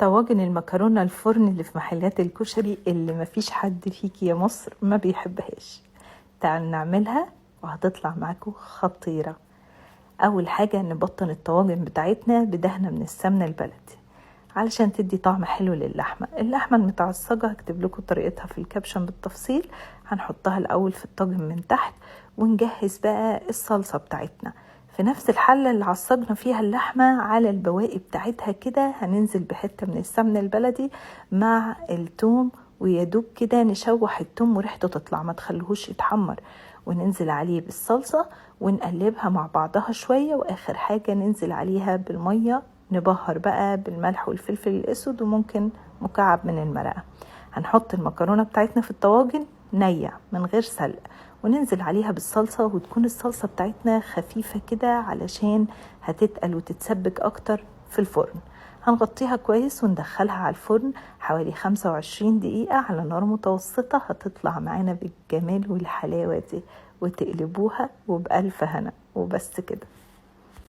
طواجن المكرونة الفرن اللي في محلات الكشري اللي مفيش حد فيكي يا مصر ما بيحبهاش. تعالوا نعملها وهتطلع معاكم خطيرة. أول حاجة نبطن الطواجن بتاعتنا بدهنة من السمنة البلدي علشان تدي طعم حلو للحمة. اللحمة المتعصجة هكتب لكم طريقتها في الكابشن بالتفصيل. هنحطها الأول في الطاجن من تحت ونجهز بقى الصلصة بتاعتنا في نفس الحلة اللي عصجنا فيها اللحمة. على البواقي بتاعتها كده هننزل بحتة من السمنة البلدي مع التوم، ويدوب كده نشوح التوم وريحته تطلع، ما تخليهوش يتحمر، وننزل عليه بالصلصة ونقلبها مع بعضها شوية، واخر حاجة ننزل عليها بالمية، نبهر بقى بالملح والفلفل الاسود وممكن مكعب من المرقة. هنحط المكرونة بتاعتنا في الطواجن نية من غير سلق، وننزل عليها بالصلصة، وتكون الصلصة بتاعتنا خفيفة كده علشان هتتقل وتتسبك اكتر في الفرن. هنغطيها كويس وندخلها على الفرن حوالي 25 دقيقة على نار متوسطة. هتطلع معانا بالجمال والحلاوة دي، وتقلبوها وبألف هنا. وبس كده.